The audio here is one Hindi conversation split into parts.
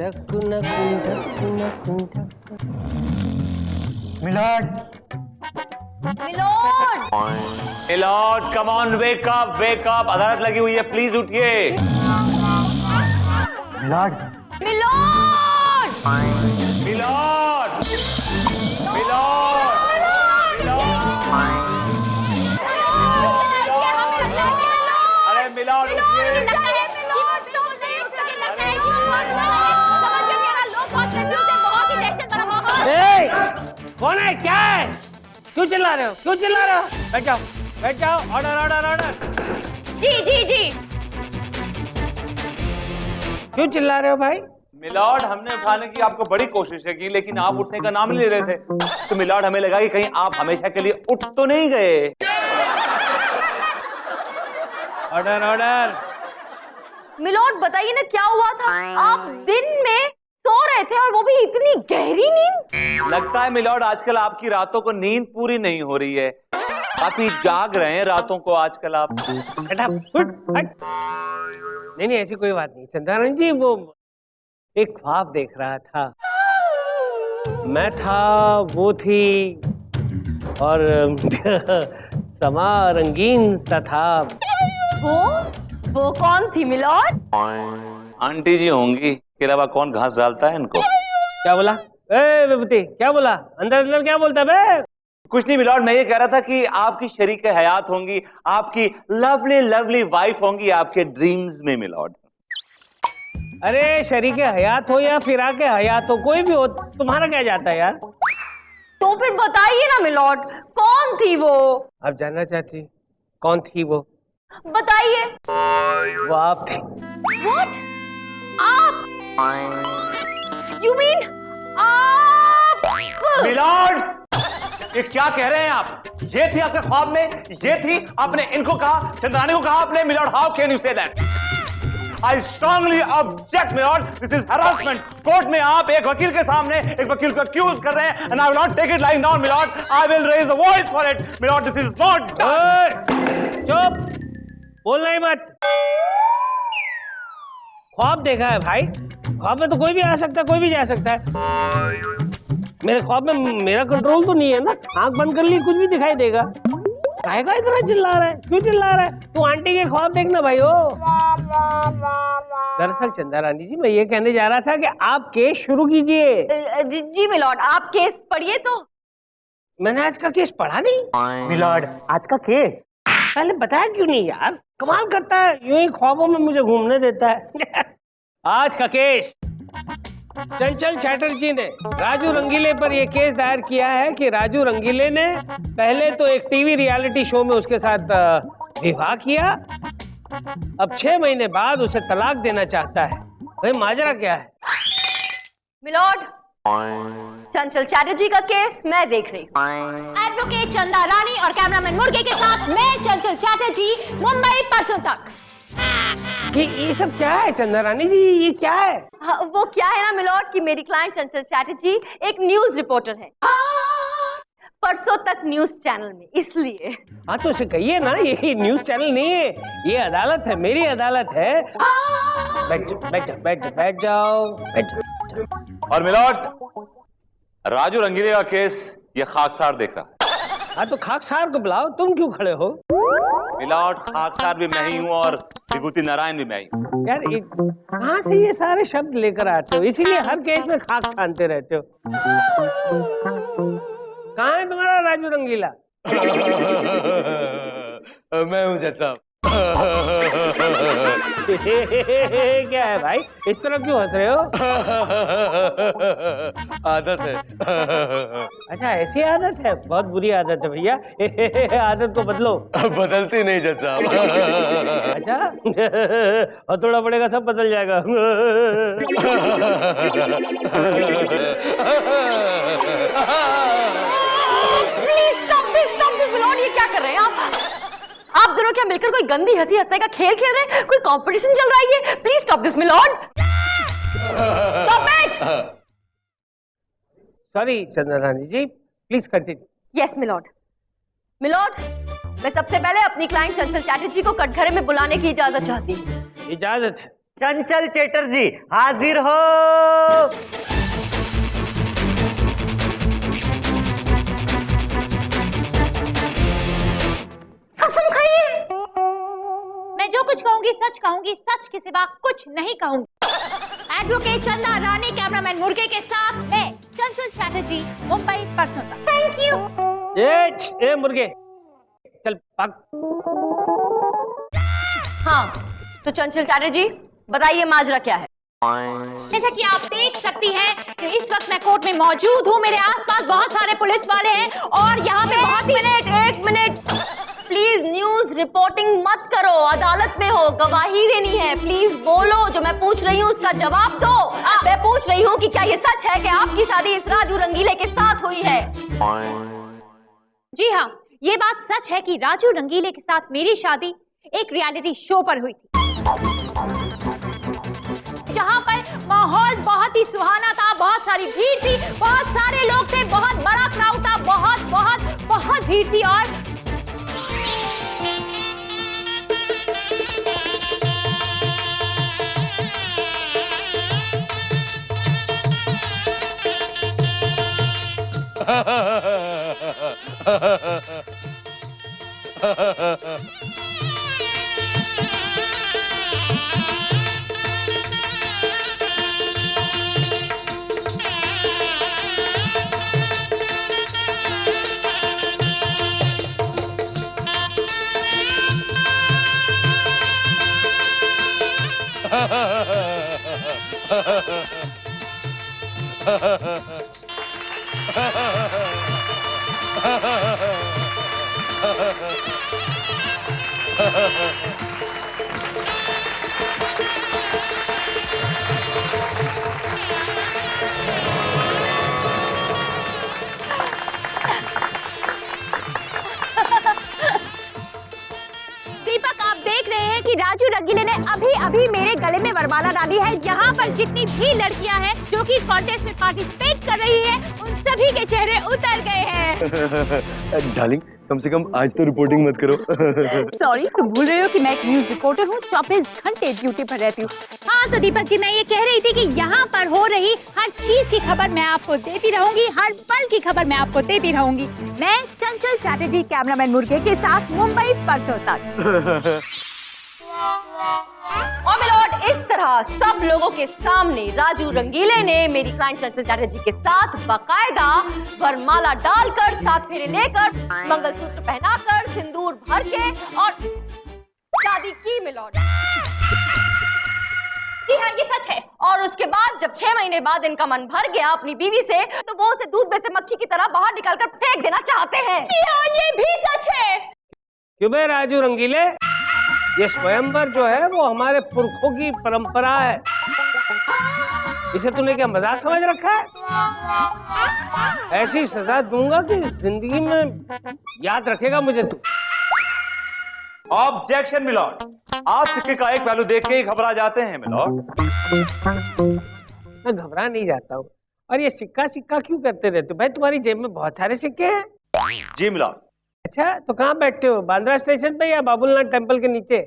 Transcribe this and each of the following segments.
Milord, milord, milord come on, wake up, अदालत लगी हुई है, प्लीज उठिए। मिलॉर्ड, मिलोड, मिलॉर्ड, मिलॉर्ड, अरे मिलॉर्ड उठिए। कौन है, क्या है, क्यों चिल्ला रहे हो, क्यों चिल्ला रहे हो? बैठ जाओ, बैठ जाओ। Order order order. जी जी जी। क्यों चिल्ला रहे हो भाई? मिलॉर्ड हमने उठाने की आपको बड़ी कोशिश की, लेकिन आप उठने का नाम नहीं ले रहे थे, तो मिलॉर्ड हमें लगा कि कहीं आप हमेशा के लिए उठ तो नहीं गए। Order order. मिलोड बताइए ना क्या हुआ था? आप दिन में सो रहे थे और वो भी इतनी गहरी नींद। लगता है मिलॉर्ड आजकल आपकी रातों को नींद पूरी नहीं हो रही है, काफी जाग रहे हैं रातों को आजकल आप। हटा, हट। नहीं नहीं, ऐसी कोई बात नहीं चंद्रानंद जी, वो एक ख्वाब देख रहा था, मैं था, वो थी, और समा रंगीन सा था। वो कौन थी मिलोड? आंटी जी होंगी, के अलावा कौन घास डालता है इनको। क्या बोला? ए विभूति, क्या बोला? अंदर अंदर क्या बोलता बे? कुछ नहीं मिलॉर्ड, मैं ये कह रहा था कि आपकी शरीक हयात होंगी, आपकी लवली लवली वाइफ होंगी आपके ड्रीम्स में मिलॉर्ड। अरे शरीक हयात हो या फिराके हयात हो, कोई भी हो, तुम्हारा क्या जाता है यार? तो फिर बताइए ना मिलोड, कौन थी वो? आप जानना चाहती कौन थी वो? बताइए। वो आप थी। What? आप? You mean आप? मिलॉर्ड, ये क्या कह रहे हैं आप? ये थी आपके ख्वाब में, ये थी, आपने इनको कहा, चंद्रानी को कहा आपने। Milord, how can you say that? I strongly object, milord, this is harassment। Court में आप एक वकील के सामने एक वकील को accuse कर रहे हैं, and I will not take it lying down, milord. I will raise a voice for it, milord, this is not done। चुप, बोलना ही मत। ख्वाब देखा है भाई, ख्वाब में तो कोई भी आ सकता है, कोई भी जा सकता है। मेरे ख्वाब में मेरा कंट्रोल तो नहीं है ना, आंख बंद कर ली कुछ भी दिखाई देगा। काहेगा इतना चिल्ला रहा है, क्यों चिल्ला रहा है? तू आंटी के ख्वाब देखना भाई हो। दरअसल चंदा रानी जी, मैं ये कहने जा रहा था कि आप केस शुरू कीजिए। जी मिलोड, आप केस पढ़िए तो। मैंने आज का केस पढ़ा नहीं। मिलॉर्ड, आज का केस पहले बताया क्यों नहीं यार? कमाल करता है, यूं ही ख्वाबों में मुझे घूमने देता है। आज का केस, चंचल चैटर्जी ने राजू रंगीले पर यह केस दायर किया है कि राजू रंगीले ने पहले तो एक टीवी रियलिटी शो में उसके साथ विवाह किया, अब 6 महीने बाद उसे तलाक देना चाहता है। भाई माजरा क्या है? मिलोड, चंचल चैटर्जी का केस मैं देख रही हूँ। एडवोकेट चंदा रानी और कैमरामैन मुर्गे के साथ मैं चंचल चैटर्जी, मुंबई परसों तक। ये सब क्या है चंदा रानी जी, ये क्या है? हाँ, वो क्या है ना मिलोड कि मेरी क्लाइंट चंचल चैटर्जी एक न्यूज रिपोर्टर है, परसों तक न्यूज चैनल में, इसलिए। हाँ तो उसे कहिए ना, ये न्यूज चैनल नहीं है, ये अदालत है, मेरी अदालत है। बैठ जाओ, बैठ जाओ, बैठ जाओ, बैठ जाओ, बैठ जाओ। और मिलॉर्ड, राजू रंगीले का केस ये खाकसार देख रहा है। हाँ तो खाकसार को बुलाओ, तुम क्यों खड़े हो? मिलॉर्ड, खाकसार भी मैं ही हूँ और विभूति नारायण भी मैं ही हूँ। यार कहाँ से ये सारे शब्द लेकर आते हो? इसीलिए हर केस में खाक छानते रहते हो। कहाँ है तुम्हारा राजू रंगीला? मैं हूँ जज साहब। क्या है भाई, इस तरह क्यों हंस रहे हो? आदत है। अच्छा ऐसी आदत है, बहुत बुरी आदत है भैया। आदत को बदलो। बदलती नहीं जज साहब। अच्छा और थोड़ा पड़ेगा, सब बदल जाएगा। ये क्या कर रहे हैं आप दोनों क्या मिलकर कोई गंदी हंसी हंसने का खेल खेल रहे हैं? कोई कंपटीशन चल रहा है ये? Please stop this milord, stop it. Sorry Chandrani ji, please continue. Yes milord. Milord, मैं सबसे पहले अपनी क्लाइंट चंचल चैटर्जी को कटघरे में बुलाने की इजाजत चाहती हूँ। इजाजत है? चंचल चैटर्जी हाजिर हो। कसम खाइए, मैं जो कुछ कहूंगी सच कहूंगी, सच के सिवा कुछ नहीं कहूंगी। एडवोकेट चंदा रानी, कैमरामैन मुर्गे के साथ मैं चंचल चैटर्जी, मुंबई परसों। Thank you. ए मुर्गे, चल भाग। हाँ, तो चंचल चैटर्जी बताइए माजरा क्या है? जैसा कि आप देख सकती हैं कि इस वक्त मैं कोर्ट में मौजूद हूँ। मेरे आसपास बहुत सारे पुलिस वाले हैं और यहाँ पे एक मिनट प्लीज न्यूज रिपोर्टिंग मत करो। अदालत में हो, गवाही देनी है। प्लीज बोलो, जो मैं पूछ रही हूँ उसका जवाब दो। मैं पूछ रही हूँ कि क्या ये सच है कि आपकी शादी इस राजू रंगीले के साथ हुई है? जी हाँ, ये बात सच है कि राजू रंगीले के साथ मेरी शादी एक रियलिटी शो पर हुई थी, जहां पर माहौल बहुत ही सुहाना था, बहुत सारी भीड़ थी, बहुत सारे लोग थे, बहुत बड़ा क्राउड था, बहुत बहुत बहुत भीड़ थी। और दीपक, आप देख रहे हैं कि राजू रंगीले ने अभी मेरे गले में वरमाला डाली है। यहाँ पर जितनी भी लड़कियाँ हैं जो कि कॉन्टेस्ट में पार्टिसिपेट कर रही हैं, उन सभी के चेहरे उतर गए हैं। डार्लिंग, कम से कम आज तो रिपोर्टिंग मत करो। सॉरी, तुम भूल रहे हो कि मैं एक न्यूज रिपोर्टर हूँ, 24 घंटे ड्यूटी पर रहती हूँ। हाँ तो दीपक जी, मैं ये कह रही थी कि यहाँ पर हो रही हर चीज की खबर मैं आपको देती रहूंगी, हर पल की खबर मैं आपको देती रहूंगी। मैं चंचल चैटर्जी, कैमरामैन मुर्गे के साथ, मुंबई परसों तक। और मिलोड, इस तरह सब लोगों के सामने राजू रंगीले ने मेरी क्लाइंट चंचल चैटर्जी के साथ बाकायदा वरमाला डालकर, साथ फेरे लेकर, मंगलसूत्र पहनाकर, सिंदूर भर के और शादी की मिलोड। जी हाँ, ये सच है। और उसके बाद जब 6 महीने बाद इनका मन भर गया अपनी बीवी से, तो वो उसे दूध में से मक्खी की तरह बाहर निकालकर फेंक देना चाहते हैं। जी हाँ, ये भी सच है। क्यों बे राजू रंगीले, ये स्वयंवर जो है वो हमारे पुरखों की परंपरा है। इसे तूने क्या मजाक समझ रखा है? ऐसी सजा दूंगा कि जिंदगी में याद रखेगा मुझे तू। ऑब्जेक्शन मिलॉर्ड, आप सिक्के का एक पहलू देख के ही घबरा जाते हैं मिलॉर्ड। मैं घबरा नहीं जाता हूँ। और ये सिक्का सिक्का क्यों करते रहते हो भाई? तुम्हारी जेब में बहुत सारे सिक्के हैं। जी मिलॉर्ड। अच्छा, तो कहाँ बैठते हो? बांद्रा स्टेशन पे या बाबुलनाथ टेम्पल के नीचे?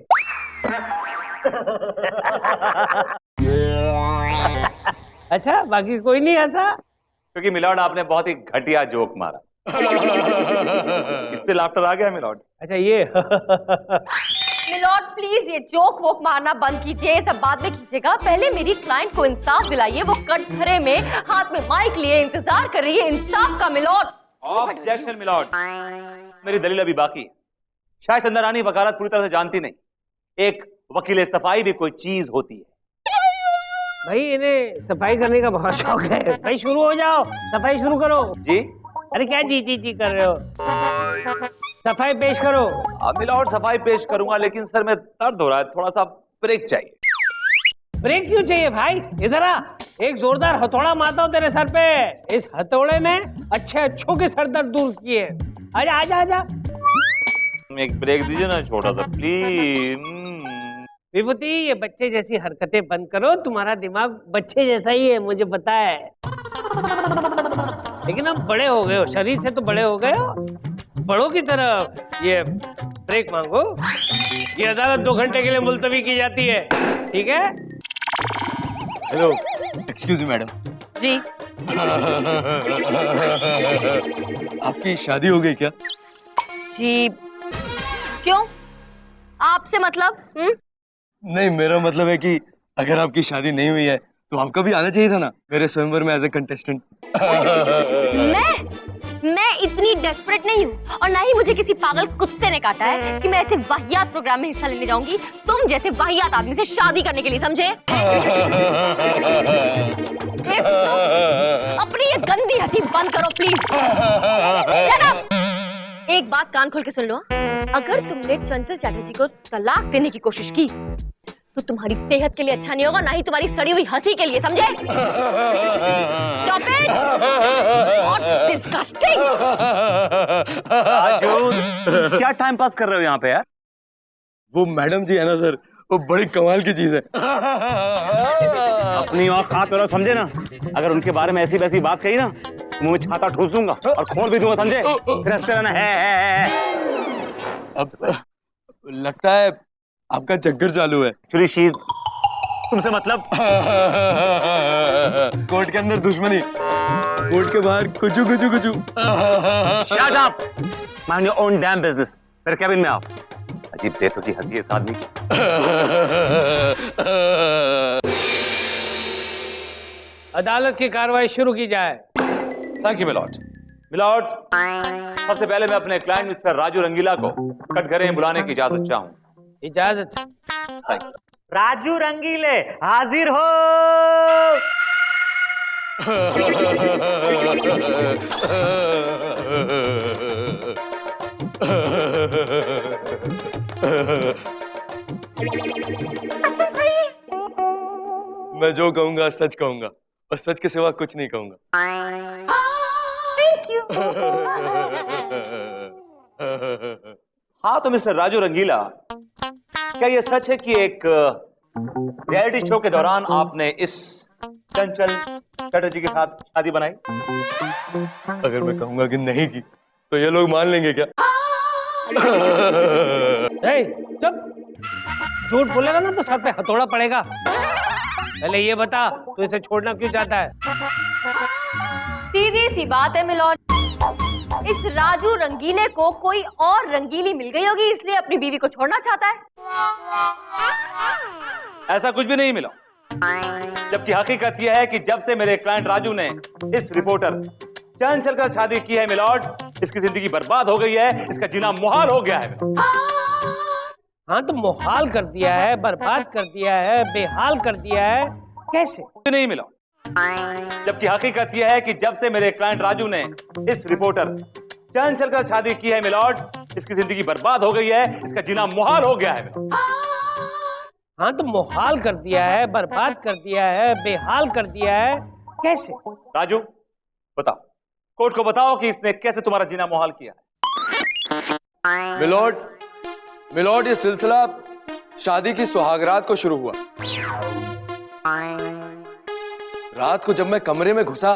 अच्छा, बाकी कोई नहीं हंसा? क्योंकि मिलॉर्ड आपने बहुत ही घटिया जोक मारा। इस पे लाफ्टर आ गया मिलॉर्ड। अच्छा ये मिलॉर्ड प्लीज ये जोक वोक मारना बंद कीजिए, ये सब बाद में कीजिएगा। पहले मेरी क्लाइंट को इंसाफ दिलाइए। वो कटघरे में हाथ में माइक लिए इंतजार कर रही है इंसाफ का मिलॉर्ड। ऑब्जेक्शन मिलॉर्ड, मेरी दलील अभी बाकी है। शायद चंदा रानी वकालत पूरी तरह से जानती नहीं। एक वकील सफाई भी कोई चीज होती है। भाई इन्हें सफाई करने का बहुत शौक है। भाई शुरू हो जाओ, सफाई शुरू करो। जी? अरे क्या जी जी जी कर रहे हो? सफाई पेश करो। मिलॉर्ड सफाई पेश करूंगा, लेकिन सर में दर्द हो रहा है, थोड़ा सा ब्रेक चाहिए। ब्रेक क्यों चाहिए भाई? इधर आ, एक जोरदार हथौड़ा मारता हूँ तेरे सर पे। इस हथौड़े ने अच्छे अच्छों के सर दर्द दूर किए। आजा आजा आजा। एक ब्रेक दीजिए ना छोटा सा प्लीज। विभूति, ये बच्चे जैसी हरकतें बंद करो। तुम्हारा दिमाग बच्चे जैसा ही है, मुझे पता है। लेकिन अब बड़े हो गए हो, शरीर से तो बड़े हो गए हो। बड़ों की तरह ये ब्रेक मांगो। ये अदालत 2 घंटे के लिए मुलतवी की जाती है, ठीक है? हेलो, एक्सक्यूज मी मैडम, जी आपकी शादी हो गई क्या? जी क्यों? आपसे मतलब? नहीं, मेरा मतलब है कि अगर आपकी शादी नहीं हुई है तो आपका भी आना चाहिए था ना मेरे स्वयंवर में एज ए कंटेस्टेंट। मैं इतनी डेस्परेट नहीं हूँ और ना ही मुझे किसी पागल कुत्ते ने काटा है कि मैं ऐसे वाहियात प्रोग्राम में हिस्सा लेने जाऊंगी तुम जैसे वाहियात आदमी से शादी करने के लिए, समझे? अपनी ये गंदी हंसी बंद करो प्लीज। Shut up! एक बात कान खोल के सुन लो, अगर तुमने चंचल चैटर्जी को तलाक देने की कोशिश की तो तुम्हारी सेहत के लिए अच्छा नहीं होगा, ना ही तुम्हारी सड़ी हुई हंसी के लिए, समझे? Stop it! What disgusting! Raju, क्या टाइम पास कर रहे हो यहाँ पे यार? वो मैडम जी है ना सर, वो बड़ी कमाल की चीज है। अपनी और हाथ करो, समझे ना? अगर उनके बारे में ऐसी वैसी बात कही ना, मुंह में छाता ठूस दूंगा और खोल भी दूंगा, समझे? फिर हंसते रहना है। अब लगता है आपका चक्कर चालू है। एक्चुअली शी तुमसे मतलब कोर्ट के अंदर दुश्मनी, कोर्ट के बाहर कुचू कुचू कुचू। Shut up, mind your own damn business. मेरे कैबिन में आओ। अजीब देर की हंसी है इस आदमी की। अदालत की कार्रवाई शुरू की जाए। Thank you milord. मिलॉर्ड, सबसे पहले मैं अपने क्लाइंट मिस्टर राजू रंगीला को कटघरे बुलाने की इजाजत चाहूँ। इजाजत है। राजू रंगीले हाजिर हो। मैं जो कहूंगा सच कहूंगा और सच के सिवा कुछ नहीं कहूंगा। हाँ तो मिस्टर राजू रंगीला, क्या ये सच है कि एक रियलिटी शो के दौरान आपने इस चंचल चटर्जी के साथ शादी बनाई? अगर मैं कहूंगा कि नहीं की तो ये लोग मान लेंगे क्या? चुप, झूठ बोलेगा ना तो सर पे हथौड़ा पड़ेगा। पहले ये बता, तू इसे छोड़ना क्यों चाहता है? सीधी सी बात है मिलॉर्ड, इस राजू रंगीले को कोई और रंगीली मिल गई होगी, इसलिए अपनी बीवी को छोड़ना चाहता है। ऐसा कुछ भी नहीं मिला, जबकि हकीकत यह है कि जब से मेरे क्लाइंट राजू ने इस रिपोर्टर चंचल का शादी की है मिलॉर्ड, इसकी जिंदगी बर्बाद हो गई है, इसका जीना मुहाल हो गया है। हाँ तो मुहाल कर दिया है, बर्बाद कर दिया है, बेहाल कर दिया है, कैसे? नहीं मिला, जबकि हकीकत यह है कि जब से मेरे क्लाइंट राजू ने इस रिपोर्टर चंचल का शादी की है मिलॉर्ड, इसकी जिंदगी बर्बाद हो गई है, इसका जीना मुहाल हो गया है। हाँ तो मुहाल कर दिया है, बर्बाद कर दिया है, बेहाल कर दिया है, कैसे? राजू बताओ, कोर्ट को बताओ कि इसने कैसे तुम्हारा जीना मुहाल किया है। मिलॉर्ड, ये सिलसिला शादी की सुहागरात को शुरू हुआ। रात को जब मैं कमरे में घुसा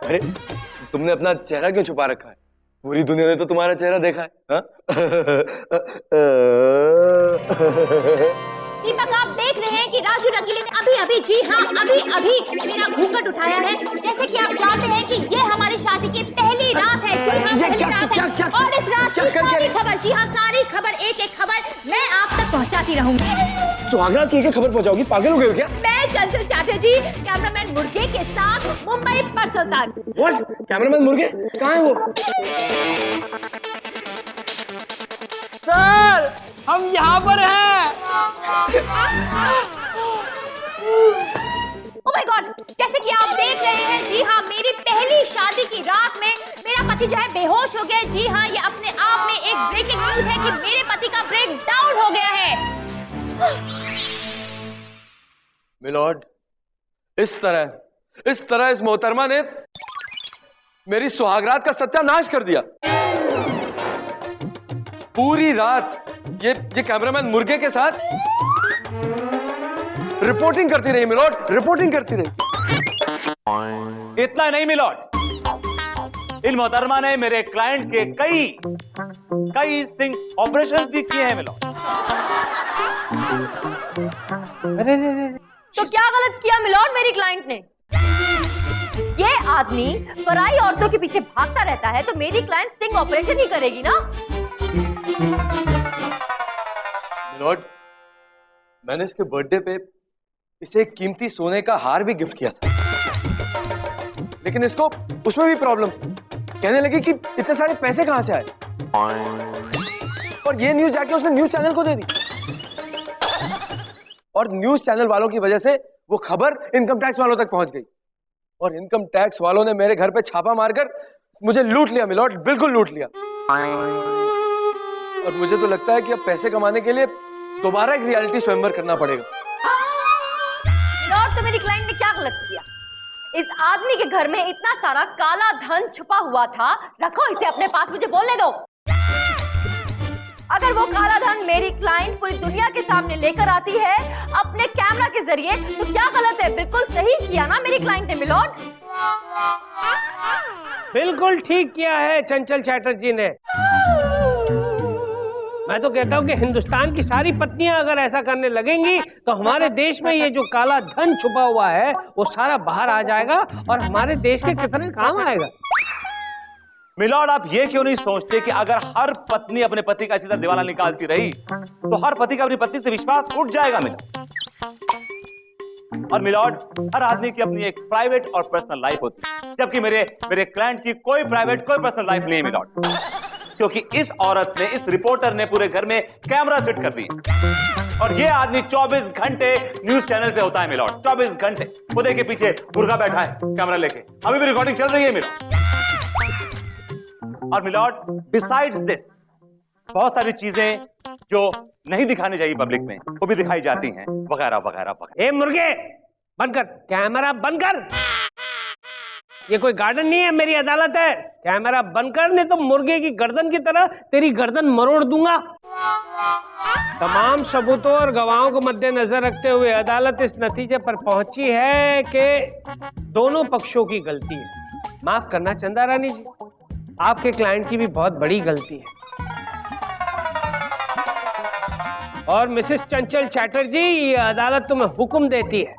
अरे तुमने अपना चेहरा क्यों छुपा रखा है? पूरी दुनिया ने तो तुम्हारा चेहरा देखा है। हाँ? दीपक, आप देख रहे हैं कि राजू रंगीले ने अभी जी हाँ अभी मेरा घूंघट उठाया है। जैसे कि आप जानते हैं कि ये हमारी शादी की पहली रात है। जी हाँ, पहली रात है। और इस रात की सारी खबर, जी हाँ सारी खबर, एक एक खबर मैं आप तक पहुंचाती रहूंगी। सुहागरात की खबर पहुंचाओगी? पागल हो गए हो क्या? मैं चंचल चैटर्जी, कैमरामैन मुर्गे के साथ मुंबई परसों तक। कैमरामैन मुर्गे कहाँ है वो? सर, हम यहाँ पर हैं। ओह माय गॉड, जैसे कि आप देख रहे हैं, जी हाँ मेरी पहली शादी की रात में मेरा पति जो है बेहोश हो गया। जी हाँ, ये अपने आप में एक ब्रेकिंग न्यूज है कि मेरे पति का ब्रेक डाउन हो गया है। मिलॉर्ड, इस तरह इस मोहतरमा ने मेरी सुहागरात का सत्यानाश कर दिया। पूरी रात ये कैमरामैन मुर्गे के साथ रिपोर्टिंग करती रही मिलॉर्ड, रिपोर्टिंग करती रही। इतना नहीं मिलॉर्ड, इन मोहतरमा ने मेरे क्लाइंट के कई स्टिंग ऑपरेशन भी किए हैं मिलॉर्ड। तो क्या गलत किया मिलॉर्ड मेरी क्लाइंट ने? ये आदमी पराई औरतों के पीछे भागता रहता है तो मेरी क्लाइंट स्टिंग ऑपरेशन ही करेगी ना? मिलॉर्ड, मैंने इसके बर्थडे पे इसे एक कीमती सोने का हार भी गिफ्ट किया था, लेकिन इसको उसमें भी प्रॉब्लम थी। कहने लगी कि इतने सारे पैसे कहां से आए, और ये न्यूज जाके उसने न्यूज चैनल को दे दी, और न्यूज चैनल वालों की वजह से वो खबर इनकम टैक्स वालों तक पहुंच गई, और इनकम टैक्स वालों ने मेरे घर पे छापा मारकर मुझे लूट लिया मिलॉर्ड, बिल्कुल लूट लिया। और मुझे तो लगता है कि अब पैसे कमाने के लिए दोबारा एक रियलिटी स्वयंवर करना पड़ेगा। मिलॉर्ड, तो मेरी क्लाइंट ने क्या गलत किया? इस आदमी के घर में इतना सारा काला धन छुपा हुआ था, रखो इसे अपने पास, मुझे बोलने दो। अगर वो काला धन मेरी क्लाइंट पूरी दुनिया के सामने लेकर आती है अपने कैमरा के जरिए, तो क्या गलत है? बिल्कुल सही किया ना मेरी क्लाइंट ने मिलॉर्ड? बिल्कुल ठीक किया है चंचल चैटर्जी ने। मैं तो कहता हूँ कि हिंदुस्तान की सारी पत्नियां अगर ऐसा करने लगेंगी तो हमारे देश में ये जो काला धन छुपा हुआ है वो सारा बाहर आ जाएगा और हमारे देश के कितने काम आएगा। मिलॉर्ड, आप ये क्यों नहीं सोचते कि अगर हर पत्नी अपने पति का इसी तरह दिवाला निकालती रही तो हर पति का अपनी पत्नी से विश्वास उठ जाएगा मिलॉर्ड। और मिलॉर्ड, हर आदमी की अपनी एक प्राइवेट और पर्सनल लाइफ होती है, जबकि मेरे क्लाइंट की कोई प्राइवेट कोई पर्सनल लाइफ नहीं है मिलॉर्ड, क्योंकि इस औरत ने, इस रिपोर्टर ने पूरे घर में कैमरा फिट कर दिए, और ये आदमी 24 घंटे न्यूज चैनल पे होता है मिलॉर्ड, 24 घंटे। खुदे के पीछे मुर्गा बैठा है कैमरा लेके, अभी भी रिकॉर्डिंग चल रही है मिलॉर्ड। और मिलॉर्ड, बिसाइड्स दिस बहुत सारी चीजें जो नहीं दिखानी चाहिए पब्लिक में वो भी दिखाई जाती हैं, वगैरह वगैरह वगैरह। ए मुर्गे, बंद कर, कैमरा बंद कर। ये कोई गार्डन नहीं है, मेरी अदालत है। कैमरा बंद कर, नहीं तो मुर्गे की गर्दन की तरह तेरी गर्दन मरोड़ दूंगा। तमाम सबूतों और गवाहों को मद्देनजर रखते हुए अदालत इस नतीजे पर पहुंची है कि दोनों पक्षों की गलती है। माफ करना चंदा रानी जी, आपके क्लाइंट की भी बहुत बड़ी गलती है। और मिसेस चंचल चैटर्जी, ये अदालत तुम्हें हुक्म देती है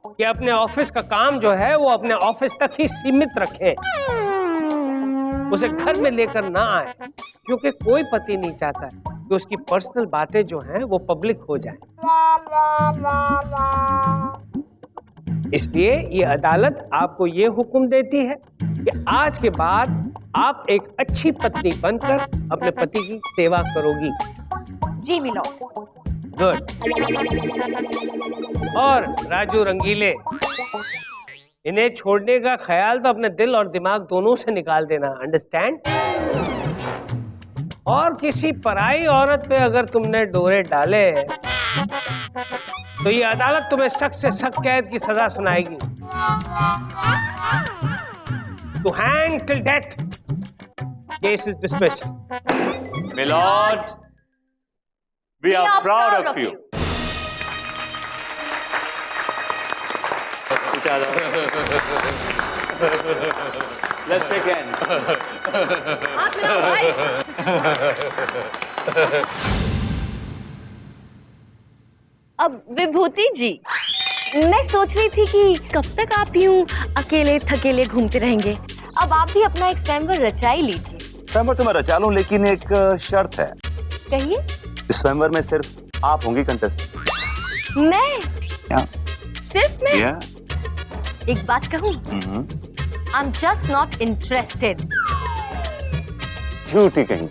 कि अपने ऑफिस का काम जो है वो अपने ऑफिस तक ही सीमित रखें, उसे घर में लेकर ना आए, क्योंकि कोई पति नहीं चाहता है कि उसकी पर्सनल बातें जो हैं वो पब्लिक हो जाएं। इसलिए ये अदालत आपको ये हुक्म देती है कि आज के बाद आप एक अच्छी पत्नी बनकर अपने पति की सेवा करोगी। जी मिलॉर्ड। गुड। और राजू रंगीले, इन्हें छोड़ने का ख्याल तो अपने दिल और दिमाग दोनों से निकाल देना, अंडरस्टैंड? और किसी पराई औरत पे अगर तुमने डोरे डाले तो ये अदालत तुम्हें सख्त से सख्त कैद की सजा सुनाएगी, to hang till death. Case is dismissed. Milord, we are proud of you. Let's shake hands. हाथ मिलाओ भाई। अब विभूति जी, मैं सोच रही थी कि कब तक आप यूं अकेले थकेले घूमते रहेंगे। अब आप भी अपना एक स्वयंवर रचा ही लीजिए। स्वयंवर तो मैं रचा लूं, लेकिन एक शर्त है। कहिए। इस स्वयंवर में सिर्फ आप होंगी कंटेस्टेंट। मैं? क्या? सिर्फ मैं? Yeah. एक बात कहूं? I'm just not interested. झूठी कहीं।